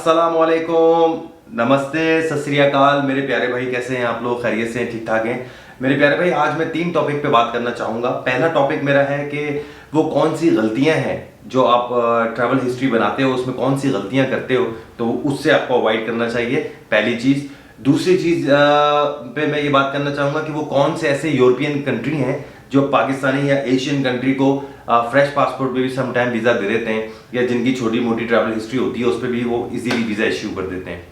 अस्सलामुअलैकुम, नमस्ते, सत श्री अकाल। मेरे प्यारे भाई कैसे हैं आप लोग? खैरियत से हैं? ठीक ठाक हैं? मेरे प्यारे भाई आज मैं 3 टॉपिक पे बात करना चाहूँगा। पहला टॉपिक मेरा है कि वो कौन सी गलतियाँ हैं जो आप ट्रैवल हिस्ट्री बनाते हो, उसमें कौन सी गलतियाँ करते हो तो उससे आपको अवॉइड करना चाहिए, पहली चीज़। दूसरी चीज़ पे मैं ये बात करना चाहूँगा कि वो कौन से ऐसे यूरोपियन कंट्री हैं जो पाकिस्तानी या एशियन कंट्री को फ्रेश पासपोर्ट पे भी सम टाइम वीज़ा दे देते हैं, या जिनकी छोटी मोटी ट्रैवल हिस्ट्री होती है उस पर भी वो इजीली वीज़ा इश्यू कर देते हैं।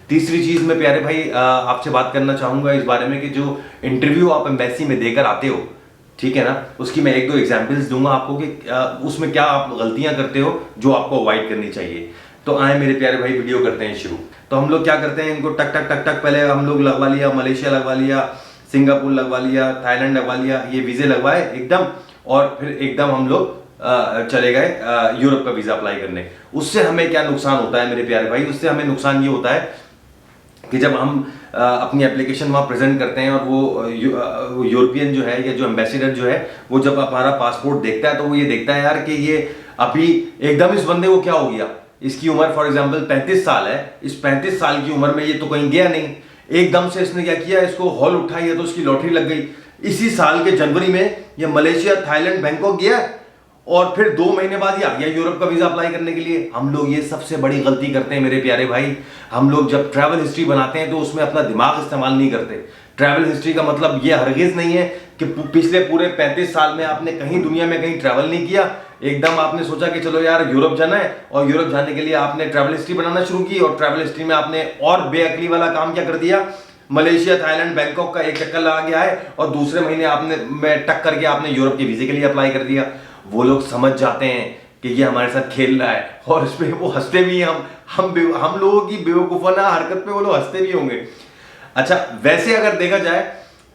तीसरी चीज़ मैं प्यारे भाई आपसे बात करना चाहूँगा इस बारे में कि जो इंटरव्यू आप एम्बेसी में देकर आते हो, ठीक है ना, उसकी मैं 1-2 एग्जाम्पल्स दूंगा आपको कि उसमें क्या आप गलतियां करते हो जो आपको अवॉइड करनी चाहिए। तो आए मेरे प्यारे भाई, वीडियो करते हैं शुरू। तो हम लोग क्या करते हैं, इनको टक टक टक टक पहले हम लोग लगवा लिया, मलेशिया लगवा लिया, सिंगापुर लगवा लिया, थाईलैंड लगवा लिया, ये वीज़े लगवाए एकदम, और फिर एकदम हम लोग चले गए यूरोप का वीज़ा अप्लाई करने। उससे हमें क्या नुकसान होता है मेरे प्यारे भाई? उससे हमें नुकसान ये होता है कि जब हम अपनी एप्लीकेशन वहाँ प्रेजेंट करते हैं और वो यूरोपियन जो है या जो एम्बेसडर जो है वो जब हमारा पासपोर्ट देखता है तो वो ये देखता है यार कि ये अभी एकदम इस बंदे को क्या हो गया, इसकी उम्र फॉर एग्जांपल 35 साल है, इस 35 साल की उम्र में ये तो कहीं गया नहीं, एकदम से इसने क्या किया, इसको हॉल उठाई है तो उसकी लॉटरी लग गई। इसी साल के जनवरी में ये मलेशिया, थाईलैंड, बैंकॉक गया और फिर 2 महीने बाद ही आ गया यूरोप का वीजा अप्लाई करने के लिए। हम लोग ये सबसे बड़ी गलती करते हैं मेरे प्यारे भाई। हम लोग जब ट्रैवल हिस्ट्री बनाते हैं तो उसमें अपना दिमाग इस्तेमाल नहीं करते। ट्रैवल हिस्ट्री का मतलब ये हरगिज नहीं है कि पिछले पूरे 35 साल में आपने कहीं दुनिया में कहीं ट्रैवल नहीं किया, एकदम आपने सोचा कि चलो यार यूरोप जाना है और यूरोप जाने के लिए आपने ट्रैवल हिस्ट्री बनाना शुरू की, और ट्रैवल हिस्ट्री में आपने और बेअक्ली वाला काम क्या कर दिया, मलेशिया, थाईलैंड, बैंकॉक का एक चक्कर लगा गया है और दूसरे महीने आपने में टक करके आपने यूरोप के वीजे के लिए अप्लाई कर दिया। वो लोग समझ जाते हैं कि ये हमारे साथ खेल रहा है और इसमें वो हंसते भी हैं। हम लोगों की बेवकूफाना हरकत पे वो लोग हंसते भी होंगे। अच्छा, वैसे अगर देखा जाए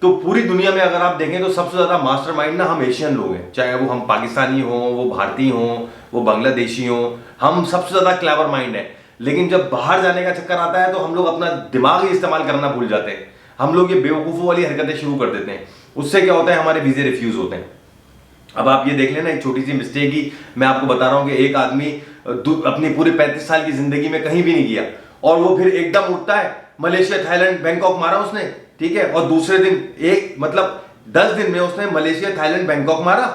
तो पूरी दुनिया में अगर आप देखें तो सबसे ज्यादा मास्टरमाइंड ना हम एशियन लोग हैं, चाहे वो हम पाकिस्तानी हो, वो भारतीय हो, वो बांग्लादेशी हो, हम सबसे ज्यादा क्लेवर माइंड है। लेकिन जब बाहर जाने का चक्कर आता है तो हम लोग अपना दिमाग ही इस्तेमाल करना भूल जाते हैं। हम लोग ये बेवकूफों वाली हरकतें शुरू कर देते हैं, उससे क्या होता है, हमारे वीजे रिफ्यूज होते हैं। अब आप ये देख लेना, एक छोटी सी मिस्टेक ही मैं आपको बता रहा हूं कि एक आदमी अपनी पूरी 35 साल की जिंदगी में कहीं भी नहीं गया और वो फिर एकदम उठता है, मलेशिया, थाईलैंड, बैंकॉक मारा उसने, ठीक है, और दूसरे दिन एक मतलब 10 दिन में उसने मलेशिया, थाईलैंड, बैंकॉक मारा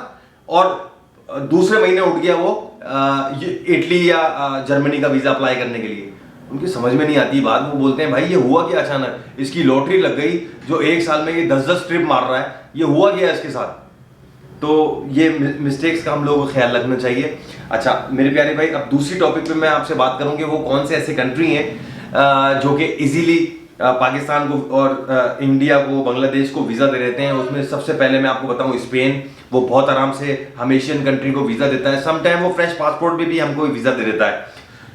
और दूसरे महीने उठ गया वो इटली या जर्मनी का वीजा अप्लाई करने के लिए। उनकी समझ में नहीं आती बात। वो बोलते हैं भाई ये हुआ क्या अचानक, इसकी लॉटरी लग गई, जो एक साल में ये 10-10 ट्रिप मार रहा है, ये हुआ क्या इसके साथ। तो ये मिस्टेक्स का हम लोगों को ख्याल रखना चाहिए। अच्छा मेरे प्यारे भाई, अब दूसरी टॉपिक पे मैं आपसे बात करूंगी वो कौन से ऐसे कंट्री हैं जो कि इजीली पाकिस्तान को और इंडिया को, बांग्लादेश को वीज़ा दे देते हैं। उसमें सबसे पहले मैं आपको बताऊं स्पेन, वो बहुत आराम से हम एशियन कंट्री को वीज़ा देता है, सम टाइम वो फ्रेश पासपोर्ट में भी हमको वीज़ा दे देता है।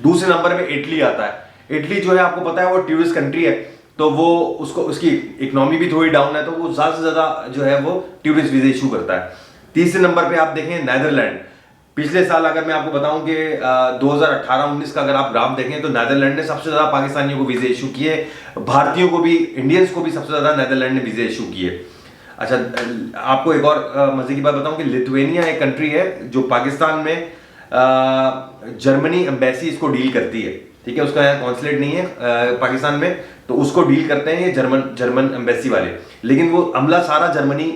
दूसरे नंबर में इटली आता है। इटली जो है आपको पता है वो टूरिस्ट कंट्री है, तो वो उसकी इकोनॉमी भी थोड़ी डाउन है, तो वो ज़्यादा से ज़्यादा जो है वो टूरिस्ट वीज़ा इशू करता है। तीसरे नंबर पे आप देखें नीदरलैंड। पिछले साल अगर मैं आपको बताऊं कि 2018-19 का अगर आप ग्राफ देखें तो नीदरलैंड ने सबसे ज्यादा पाकिस्तानियों को वीजे इशू किए, भारतीयों को भी, इंडियंस को भी सबसे ज्यादा नीदरलैंड ने वीजे इशू किए। अच्छा आपको एक और मजे की बात बताऊं कि लिथुआनिया एक कंट्री है जो पाकिस्तान में जर्मनी एम्बेसी इसको डील करती है, ठीक है, उसका यहाँ कॉन्सुलेट नहीं है पाकिस्तान में, तो उसको डील करते हैं ये जर्मन एम्बेसी वाले। लेकिन वो अमला सारा जर्मनी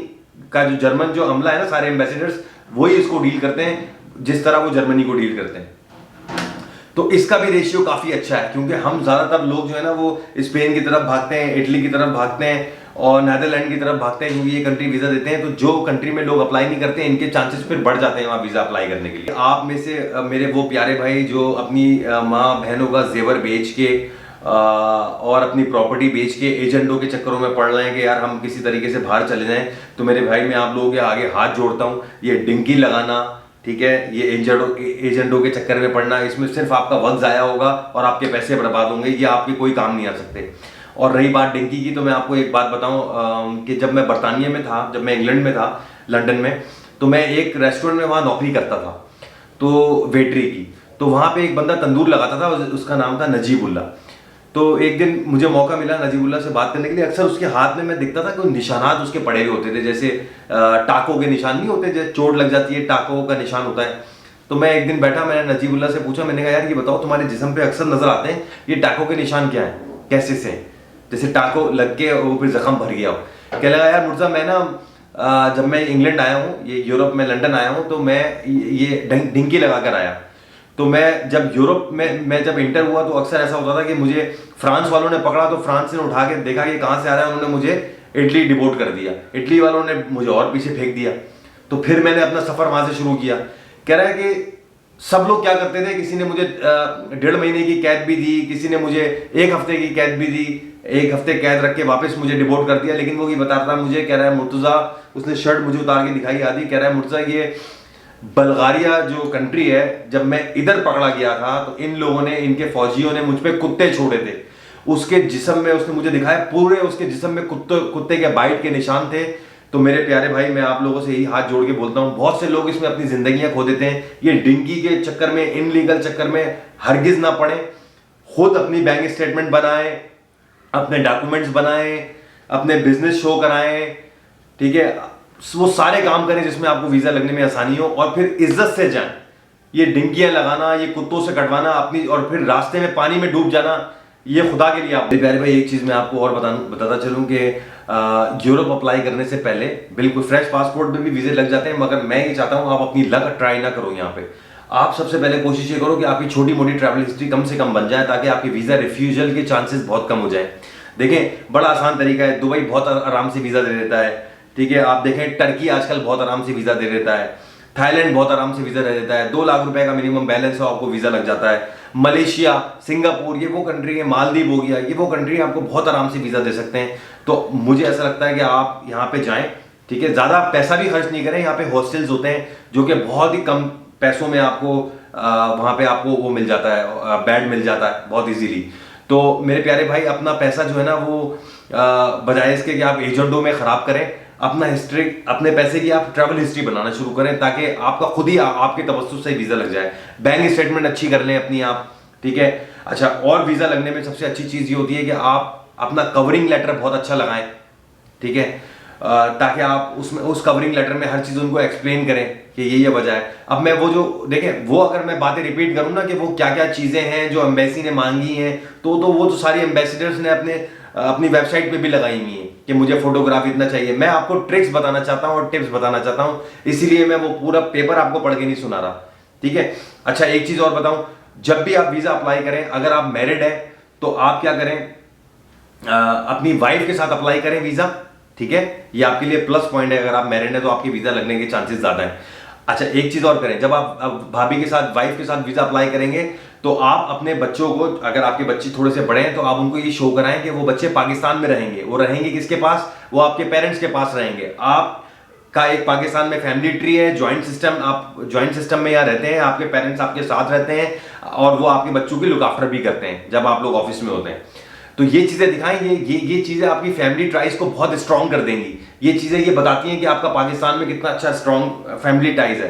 का, जो जर्मन जो अमला है ना, सारे एम्बेसडर्स वही इसको डील करते हैं जिस तरह वो जर्मनी को डील करते हैं। तो इसका भी रेशियो काफी अच्छा है, क्योंकि हम ज्यादातर लोग जो है ना वो स्पेन की तरफ भागते हैं, इटली की तरफ भागते हैं और नीदरलैंड की तरफ भागते हैं, क्योंकि ये कंट्री वीजा देते हैं। तो जो कंट्री में लोग अप्लाई नहीं करते हैं इनके चांसेस फिर बढ़ जाते हैं वहां वीजा अप्लाई करने के लिए। आप में से मेरे वो प्यारे भाई जो अपनी माँ बहनों का जेवर बेच के और अपनी प्रॉपर्टी बेच के एजेंटों के चक्करों में पड़ रहे हैं कि यार हम किसी तरीके से बाहर चले जाएं, तो मेरे भाई मैं आप लोगों के आगे हाथ जोड़ता हूं, ये डिंकी लगाना, ठीक है, ये एजेंटों के चक्कर में पड़ना, इसमें सिर्फ आपका वक्त जाया होगा और आपके पैसे बर्बाद होंगे, ये आपके कोई काम नहीं आ सकते। और रही बात डिंकी की, तो मैं आपको एक बात बताऊं कि जब मैं बरतानिया में था, जब मैं इंग्लैंड में था, लंदन में, तो मैं एक रेस्टोरेंट में वहाँ नौकरी करता था, तो वेटरी की। तो वहाँ पे एक बंदा तंदूर लगाता था, उसका नाम था नजीबुल्ला। तो एक दिन मुझे मौका मिला नजीबुल्ला से बात करने के लिए। अक्सर उसके हाथ में मैं दिखता था कोई निशानात उसके पड़े हुए होते थे, जैसे टाकों के निशान नहीं होते, जैसे चोट लग जाती है टाकों का निशान होता है, तो मैं एक दिन बैठा, मैंने नजीबुल्ला से पूछा, मैंने कहा यार ये बताओ तुम्हारे जिस्म पे अक्सर नजर आते हैं ये टाको के निशान क्या है, कैसे से, जैसे टाको लग के वो फिर जख्म भर गया हो। कहने लगा यार मुर्जा मैं ना जब मैं इंग्लैंड आया हूँ, ये यूरोप में लंदन आया हूँ, तो मैं ये ढिंकी लगा कर आया। तो मैं जब यूरोप में मैं जब इंटर हुआ तो अक्सर ऐसा होता था कि मुझे फ्रांस वालों ने पकड़ा, तो फ्रांस ने उठा के देखा कि कहाँ से आ रहा है, उन्होंने मुझे इटली डिपोर्ट कर दिया, इटली वालों ने मुझे और पीछे फेंक दिया। तो फिर मैंने अपना सफर वहां से शुरू किया। कह रहा है कि सब लोग क्या करते थे, किसी ने मुझे 1.5 महीने की कैद भी दी, किसी ने मुझे 1 हफ्ते की कैद भी दी, 1 हफ्ते कैद रख के वापस मुझे डिपोर्ट कर दिया। लेकिन वो ये बता रहा मुझे, कह रहा है मुर्तजा, उसने शर्ट मुझे उतार के दिखाई आदि, कह रहा है मुर्तजा ये बल्गारिया जो कंट्री है, जब मैं इधर पकड़ा गया था तो इन लोगों ने, इनके फौजियों ने मुझ पे कुत्ते छोड़े थे, उसके जिस्म में उसने मुझे दिखाया पूरे उसके जिस्म में कुत्ते के बाइट के निशान थे। तो मेरे प्यारे भाई मैं आप लोगों से यही हाथ जोड़ के बोलता हूं, बहुत से लोग इसमें अपनी जिंदगियां खो देते हैं, ये डिंकी के चक्कर में, इनलीगल चक्कर में हरगिज ना पड़े। खुद अपनी बैंक स्टेटमेंट बनाएं, अपने डॉक्यूमेंट्स बनाएं, अपने बिजनेस शो कराएं, ठीक है, वो सारे काम करें जिसमें आपको वीजा लगने में आसानी हो, और फिर इज्जत से जाएं। ये डिंकियां लगाना, ये कुत्तों से कटवाना अपनी, और फिर रास्ते में पानी में डूब जाना, ये खुदा के लिए। आप प्यारे भाई एक चीज मैं आपको और बताता चलूं कि यूरोप अप्लाई करने से पहले बिल्कुल फ्रेश पासपोर्ट में भी वीजे लग जाते हैं, मगर मैं ये चाहता हूं आप अपनी लक ट्राई ना करो। यहाँ पे आप सबसे पहले कोशिश ये करो कि आपकी छोटी मोटी ट्रैवल हिस्ट्री कम से कम बन जाए, ताकि आपकी वीजा रिफ्यूजल के चांसेस बहुत कम हो जाए। देखें बड़ा आसान तरीका है, दुबई बहुत आराम से वीजा दे देता है, ठीक है। आप देखें टर्की आजकल बहुत आराम से वीजा दे देता है, थाईलैंड बहुत आराम से वीजा दे देता है, 2 लाख रुपए का मिनिमम बैलेंस हो आपको वीजा लग जाता है। मलेशिया, सिंगापुर, ये वो कंट्री है, मालदीव हो गया, ये वो कंट्री आपको बहुत आराम से वीजा दे सकते हैं। तो मुझे ऐसा लगता है कि आप यहाँ पे जाएं, ठीक है, ज्यादा पैसा भी खर्च नहीं करें। यहाँ पे हॉस्टल्स होते हैं जो कि बहुत ही कम पैसों में आपको वहां पे आपको वो मिल जाता है, बेड मिल जाता है बहुत इजीली। तो मेरे प्यारे भाई अपना पैसा जो है ना वो बजाय इसके कि आप एजेंटों में खराब करें, अपना हिस्ट्री, अपने पैसे की आप ट्रैवल हिस्ट्री बनाना शुरू करें, ताकि आपका खुद ही आपके तवज्जुह से वीजा लग जाए। बैंक स्टेटमेंट अच्छी कर लें अपनी आप, ठीक है। अच्छा, और वीजा लगने में सबसे अच्छी चीज ये होती है कि आप अपना कवरिंग लेटर बहुत अच्छा लगाएं, ठीक है, ताकि आप उसमें उस कवरिंग लेटर में हर चीज उनको एक्सप्लेन करें कि ये वजह है। अब मैं वो जो देखें, वो अगर मैं बातें रिपीट करूं ना कि वो क्या क्या चीजें हैं जो एम्बेसी ने मांगी हैं, तो वो तो सारी एम्बेसडर्स ने अपनी वेबसाइट पे भी लगाई हुई है कि मुझे फोटोग्राफ इतना चाहिए। मैं आपको ट्रिक्स बताना चाहता हूं और टिप्स बताना चाहता हूं, इसीलिए मैं वो पूरा पेपर आपको पढ़ के नहीं सुना रहा, ठीक है। अच्छा, एक चीज और बताऊं, जब भी आप वीजा अप्लाई करें, अगर आप मैरिड है तो आप क्या करें, अपनी वाइफ के साथ अप्लाई करें वीजा, ठीक है। ये आपके लिए प्लस पॉइंट है, अगर आप मैरिड है तो आपकी वीजा लगने के चांसेस ज्यादा है। अच्छा, एक चीज और करें, जब आप भाभी के साथ, वाइफ के साथ वीजा अप्लाई करेंगे तो आप अपने बच्चों को, अगर आपके बच्चे थोड़े से बड़े हैं तो आप उनको ये शो कराएं कि वो बच्चे पाकिस्तान में रहेंगे। वो रहेंगे किसके पास, वो आपके पेरेंट्स के पास रहेंगे। आप का एक पाकिस्तान में फैमिली ट्री है, जॉइंट सिस्टम, आप जॉइंट सिस्टम में यहाँ रहते हैं, आपके पेरेंट्स आपके साथ रहते हैं और वो आपके बच्चों की लुक आफ्टर भी करते हैं जब आप लोग ऑफिस में होते हैं। तो ये चीजें दिखाएं, ये चीजें आपकी फैमिली टाइज को बहुत स्ट्रांग कर देंगी। ये चीजें ये बताती हैं कि आपका पाकिस्तान में कितना अच्छा स्ट्रांग फैमिली टाइज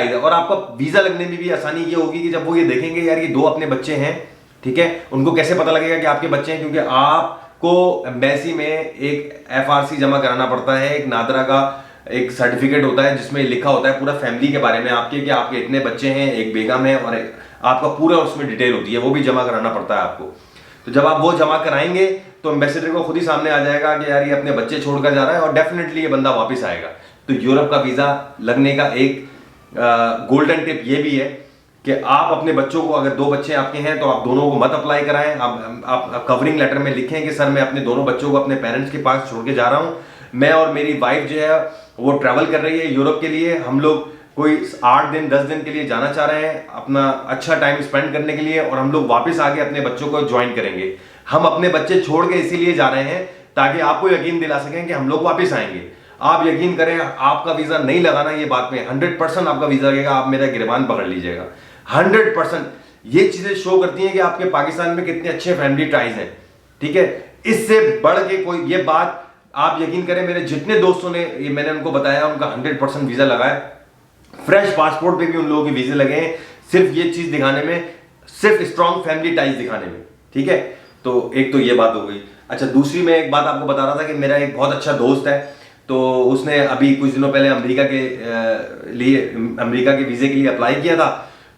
है, और आपका वीजा लगने में भी आसानी ये होगी कि जब वो ये देखेंगे यार ये 2 अपने बच्चे हैं, ठीक है, उनको कैसे पता लगेगा कि आपके बच्चे हैं, क्योंकि आपको एम्बेसी में एक FRC जमा कराना पड़ता है, एक नादरा का एक सर्टिफिकेट होता है जिसमें लिखा होता है पूरा फैमिली के बारे में आपके, कि आपके इतने बच्चे हैं, एक बेगम है, और आपका पूरा उसमें डिटेल होती है, वो भी जमा कराना पड़ता है आपको। तो जब आप वो जमा कराएंगे तो एम्बेसडर को खुद ही सामने आ जाएगा कि यार ये अपने बच्चे छोड़कर जा रहा है और डेफिनेटली ये बंदा वापस आएगा। तो यूरोप का वीजा लगने का एक गोल्डन टिप ये भी है कि आप अपने बच्चों को, अगर 2 बच्चे आपके हैं तो आप दोनों को मत अप्लाई कराएं। आप कवरिंग लेटर में लिखें कि सर मैं अपने दोनों बच्चों को अपने पेरेंट्स के पास छोड़ के जा रहा हूं, मैं और मेरी वाइफ जो है वो ट्रैवल कर रही है यूरोप के लिए, हम लोग कोई 8 दिन 10 दिन के लिए जाना चाह रहे हैं अपना अच्छा टाइम स्पेंड करने के लिए, और हम लोग वापस आके अपने बच्चों को ज्वाइन करेंगे। हम अपने बच्चे छोड़ के इसीलिए जा रहे हैं ताकि आपको यकीन दिला सकें कि हम लोग वापस आएंगे। आप यकीन करें, आपका वीजा नहीं लगाना ये बात में 100% आपका वीजा लगेगा, आप मेरा गिरबान पकड़ लीजिएगा 100%। ये चीजें शो करती हैं कि आपके पाकिस्तान में कितने अच्छे फैमिली टाइज हैं, ठीक है। इससे बढ़ के कोई ये बात आप यकीन करें, मेरे जितने दोस्तों ने ये मैंने उनको बताया उनका 100% वीजा लगा है, फ्रेश पासपोर्ट पे भी उन लोगों के वीजे लगे हैं, सिर्फ ये चीज दिखाने में, सिर्फ स्ट्रॉन्ग फैमिली टाइज दिखाने में, ठीक है। तो एक तो ये बात हो गई। अच्छा, दूसरी मैं एक बात आपको बता रहा था कि मेरा एक बहुत अच्छा दोस्त है, तो उसने अभी कुछ दिनों पहले अमेरिका के अमेरिका के वीज़े के लिए अप्लाई किया था,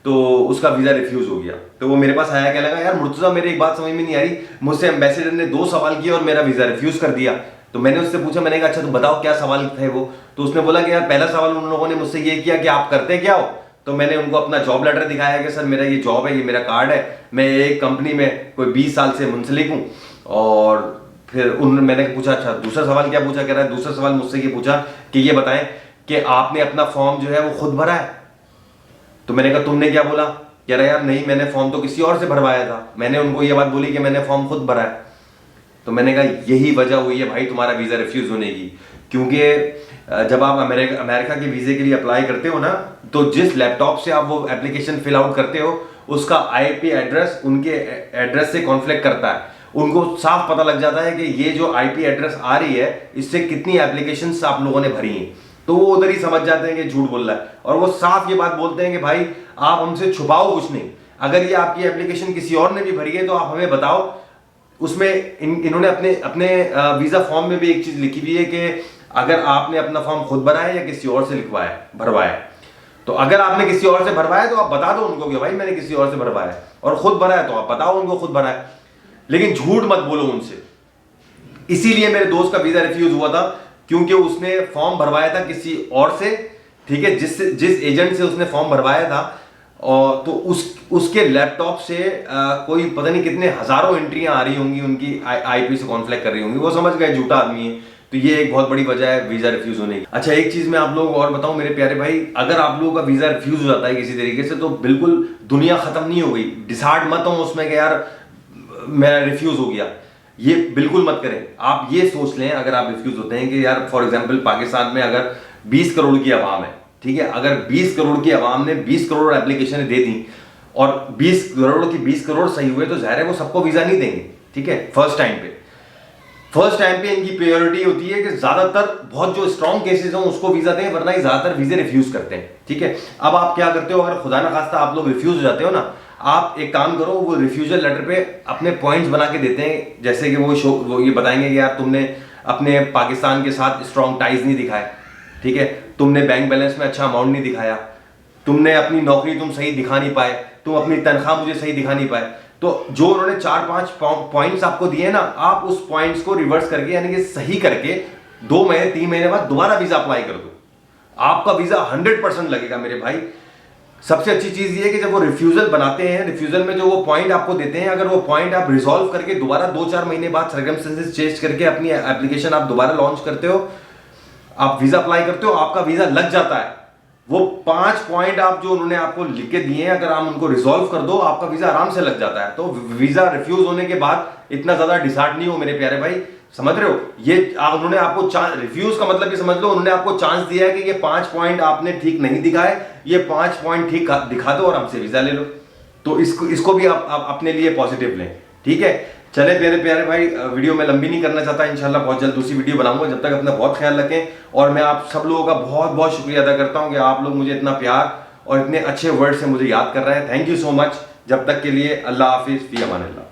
तो उसका वीज़ा रिफ्यूज़ हो गया। तो वो मेरे पास आया, क्या लगा यार मुर्तज़ा मेरी एक बात समझ में नहीं आ रही, मुझसे एम्बेसडर ने 2 सवाल किए और मेरा वीज़ा रिफ्यूज़ कर दिया। तो मैंने उससे पूछा, मैंने कहा अच्छा तो बताओ क्या सवाल थे वो। तो उसने बोला कि यार पहला सवाल उन लोगों ने मुझसे ये किया कि आप करते क्या हो। तो मैंने उनको अपना जॉब लेटर दिखाया कि सर मेरा ये जॉब है, ये मेरा कार्ड है, मैं एक कंपनी में कोई 20 साल से मुंसलिक हूँ। और फिर मैंने पूछा अच्छा दूसरा सवाल क्या पूछा, कह रहा है दूसरा सवाल मुझसे ये पूछा कि ये बताएं कि आपने अपना फॉर्म जो है वो खुद भरा है। तो मैंने कहा तुमने क्या बोला, कह रहा यार नहीं मैंने फॉर्म तो किसी और से भरवाया था। मैंने उनको ये बात बोली कि मैंने फॉर्म खुद भरा है। तो मैंने कहा यही वजह हुई है भाई तुम्हारा वीज़ा रिफ्यूज़ होने की, क्योंकि जब आप अमेरिका के वीज़े के लिए अप्लाई करते हो ना, तो जिस लैपटॉप से आप वो एप्लीकेशन फिल आउट करते हो उसका आईपी एड्रेस उनके एड्रेस से कॉन्फ्लिक्ट करता है। उनको साफ पता लग जाता है कि ये जो आईपी एड्रेस आ रही है इससे कितनी एप्लीकेशंस आप लोगों ने भरी हैं। तो वो उधर ही समझ जाते हैं कि झूठ बोल रहा है, और वो साफ ये बात बोलते हैं कि भाई आप हमसे छुपाओ कुछ नहीं, अगर ये आपकी एप्लीकेशन किसी और ने भी भरी है तो आप हमें बताओ। उसमें इन्होंने अपने वीज़ा फॉर्म में भी एक चीज़ लिखी हुई है कि अगर आपने अपना फॉर्म खुद भरा है या किसी और से भरवाया। तो अगर आपने किसी और से भरवाया तो आप बता दो उनको कि भाई मैंने किसी और से भरवाया है, और खुद भरा है तो आप बताओ उनको खुद भरा है, लेकिन झूठ मत बोलो उनसे। इसीलिए मेरे दोस्त का वीज़ा रिफ्यूज़ हुआ था, क्योंकि उसने फॉर्म भरवाया था किसी और से, ठीक है, जिस एजेंट से उसने फॉर्म भरवाया था, और तो उसके लैपटॉप से कोई पता नहीं कितने हजारों एंट्रियां आ रही होंगी, उनकी आईपी से कॉन्फ्लिक्ट कर रही होंगी। वो समझ गए झूठा आदमी है। तो ये एक बहुत बड़ी वजह है वीज़ा रिफ्यूज़ होने की। अच्छा एक चीज़ मैं आप लोगों को और बताऊं मेरे प्यारे भाई, अगर आप लोगों का वीज़ा रिफ्यूज़ हो जाता है किसी तरीके से तो बिल्कुल दुनिया ख़त्म नहीं हो गई। डिसाइड मत हो उसमें कि यार मेरा रिफ्यूज़ हो गया, ये बिल्कुल मत करें। आप ये सोच लें अगर आप रिफ्यूज़ होते हैं कि यार फॉर एग्जाम्पल पाकिस्तान में अगर 20 करोड़ की आवाम है, ठीक है, अगर 20 करोड़ की आवाम ने 20 करोड़ एप्लीकेशन दे दी और 20 करोड़ की 20 करोड़ सही हुए, तो जाहिर है वो सबको वीज़ा नहीं देंगे, ठीक है। फर्स्ट टाइम पे इनकी प्रायोरिटी होती है कि ज्यादातर बहुत जो स्ट्रॉन्ग केसेस हों उसको वीज़ा दें, वरना ही ज्यादातर वीज़े रिफ्यूज़ करते हैं, ठीक है। अब आप क्या करते हो, अगर खुदा ना खास्ता आप लोग रिफ्यूज़ हो जाते हो ना, आप एक काम करो, वो रिफ्यूजल लेटर पे अपने पॉइंट्स बना के देते हैं, जैसे कि वो ये बताएंगे कि यार तुमने अपने पाकिस्तान के साथ स्ट्रॉन्ग टाइज नहीं दिखाए, ठीक है, तुमने बैंक बैलेंस में अच्छा अमाउंट नहीं दिखाया, तुमने अपनी नौकरी तुम सही दिखा नहीं पाए, तुम अपनी तनख्वाह मुझे सही दिखा नहीं पाए। तो जो उन्होंने 4-5 पॉइंट्स आपको दिए ना, आप उस पॉइंट्स को रिवर्स करके यानी कि सही करके 2 महीने 3 महीने बाद दोबारा वीज़ा अप्लाई कर दो, आपका वीज़ा 100% लगेगा मेरे भाई। सबसे अच्छी चीज़ ये है कि जब वो रिफ्यूज़ल बनाते हैं, रिफ्यूज़ल में जो वो पॉइंट आपको देते हैं, अगर वो पॉइंट आप रिजॉल्व करके दोबारा 2-4 महीने बाद सर्कमस्टेंसेस चेंज करके अपनी एप्लीकेशन आप दोबारा लॉन्च करते हो, आप वीज़ा अप्लाई करते हो, आपका वीज़ा लग जाता है। वो 5 पॉइंट आप जो उन्होंने आपको लिख के दिए हैं, अगर आप उनको रिजॉल्व कर दो, आपका वीज़ा आराम से लग जाता है। तो वीज़ा रिफ्यूज़ होने के बाद इतना ज़्यादा डिसहार्ट नहीं हो मेरे प्यारे भाई, समझ रहे हो। ये उन्होंने आपको रिफ्यूज का मतलब ये समझ लो, उन्होंने आपको चांस दिया है कि ये 5 पॉइंट आपने ठीक नहीं दिखाए, ये 5 पॉइंट ठीक दिखा दो और हमसे वीज़ा ले लो। तो इसको भी आप अपने लिए पॉजिटिव लें, ठीक है। चले मेरे प्यारे भाई, वीडियो में लंबी नहीं करना चाहता, इंशाल्लाह बहुत जल्द दूसरी वीडियो बनाऊंगा। जब तक अपना बहुत ख्याल रखें, और मैं आप सब लोगों का बहुत बहुत शुक्रिया अदा करता हूं कि आप लोग मुझे इतना प्यार और इतने अच्छे वर्ड से मुझे याद कर रहे हैं। Thank you so much. जब तक के लिए अल्लाह हाफिज़, फी अमानिल्लाह।